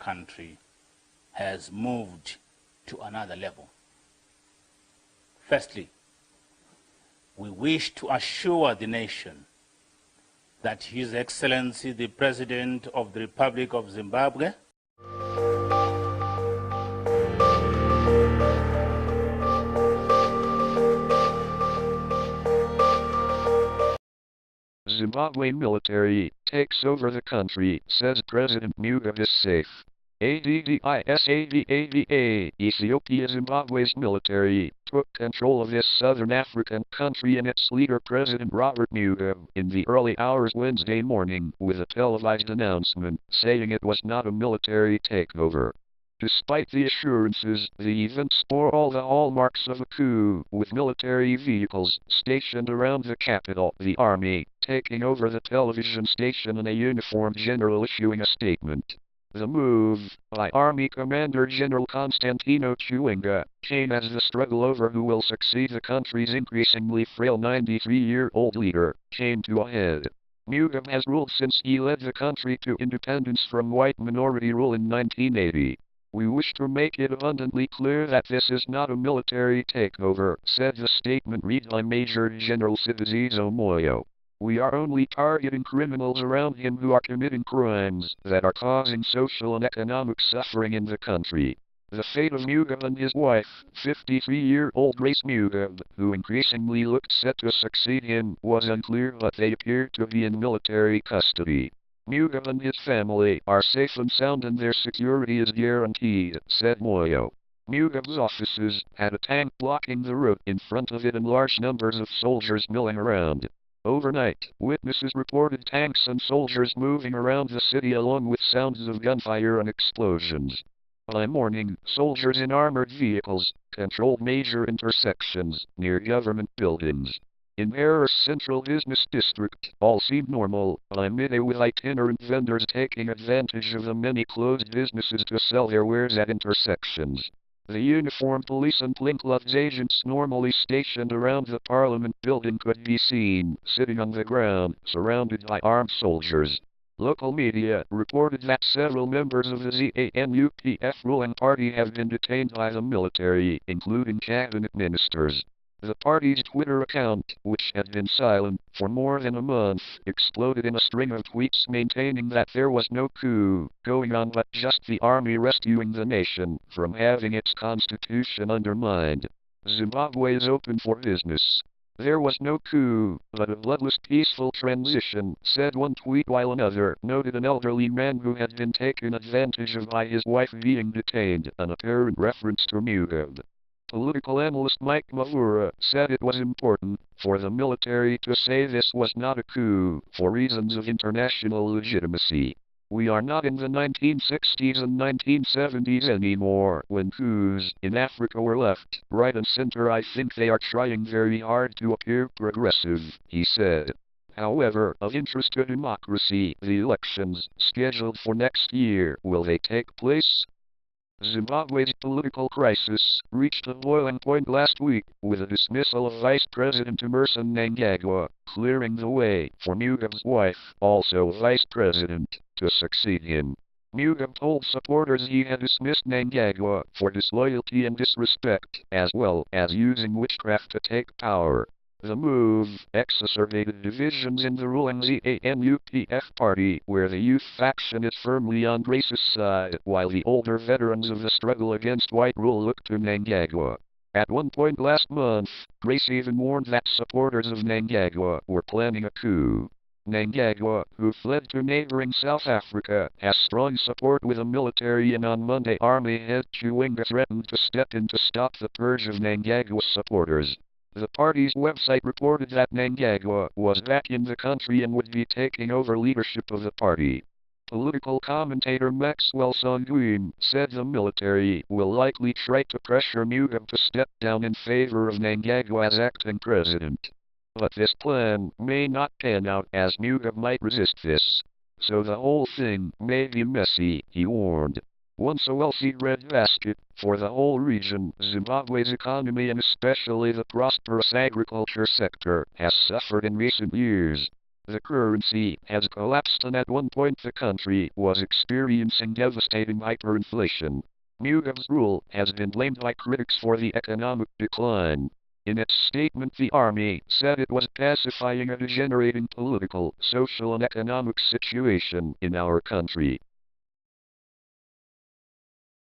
country has moved to another level. Firstly, we wish to assure the nation that His Excellency, the President of the Republic of Zimbabwe, Zimbabwe military takes over the country, says President Mugabe is safe. ADDIS ABABA, Ethiopia. Zimbabwe's military took control of this southern African country and its leader President Robert Mugabe in the early hours Wednesday morning with a televised announcement saying it was not a military takeover. Despite the assurances, the events bore all the hallmarks of a coup, with military vehicles stationed around the capital, the army taking over the television station and a uniformed general issuing a statement. The move, by Army Commander General Constantino Chiwenga, came as the struggle over who will succeed the country's increasingly frail 93-year-old leader came to a head. Mugabe has ruled since he led the country to independence from white minority rule in 1980. We wish to make it abundantly clear that this is not a military takeover, said the statement read by Major General Sibusiso Moyo. We are only targeting criminals around him who are committing crimes that are causing social and economic suffering in the country. The fate of Mugabe and his wife, 53-year-old Grace Mugabe, who increasingly looked set to succeed him, was unclear, but they appeared to be in military custody. Mugabe and his family are safe and sound and their security is guaranteed, said Moyo. Mugabe's offices had a tank blocking the road in front of it and large numbers of soldiers milling around. Overnight, witnesses reported tanks and soldiers moving around the city along with sounds of gunfire and explosions. By morning, soldiers in armored vehicles controlled major intersections near government buildings. In Harar's central business district, all seemed normal by midday, with itinerant vendors taking advantage of the many closed businesses to sell their wares at intersections. The uniformed police and plainclothes agents normally stationed around the Parliament building could be seen sitting on the ground, surrounded by armed soldiers. Local media reported that several members of the ZANU-PF ruling party have been detained by the military, including cabinet ministers. The party's Twitter account, which had been silent for more than a month, exploded in a string of tweets maintaining that there was no coup going on but just the army rescuing the nation from having its constitution undermined. Zimbabwe is open for business. There was no coup, but a bloodless peaceful transition, said one tweet, while another noted an elderly man who had been taken advantage of by his wife being detained, an apparent reference to Mugabe. Political analyst Mike Mavura said it was important for the military to say this was not a coup for reasons of international legitimacy. We are not in the 1960s and 1970s anymore, when coups in Africa were left, right and center. I think they are trying very hard to appear progressive, he said. However, of interest to democracy, the elections scheduled for next year, will they take place? Zimbabwe's political crisis reached a boiling point last week with the dismissal of Vice President Emmerson Mnangagwa, clearing the way for Mugabe's wife, also Vice President, to succeed him. Mugabe told supporters he had dismissed Mnangagwa for disloyalty and disrespect, as well as using witchcraft to take power. The move exacerbated divisions in the ruling ZANU-PF party, where the youth faction is firmly on Grace's side, while the older veterans of the struggle against white rule look to Mnangagwa. At one point last month, Grace even warned that supporters of Mnangagwa were planning a coup. Mnangagwa, who fled to neighboring South Africa, has strong support with the military, and on Monday Army head Chiwenga threatened to step in to stop the purge of Mnangagwa's supporters. The party's website reported that Mnangagwa was back in the country and would be taking over leadership of the party. Political commentator Maxwell Songwin said the military will likely try to pressure Mugabe to step down in favor of Mnangagwa as acting president. But this plan may not pan out, as Mugabe might resist this. So the whole thing may be messy, he warned. Once a wealthy breadbasket for the whole region, Zimbabwe's economy, and especially the prosperous agriculture sector, has suffered in recent years. The currency has collapsed, and at one point the country was experiencing devastating hyperinflation. Mugabe's rule has been blamed by critics for the economic decline. In its statement, the army said it was pacifying a degenerating political, social, and economic situation in our country.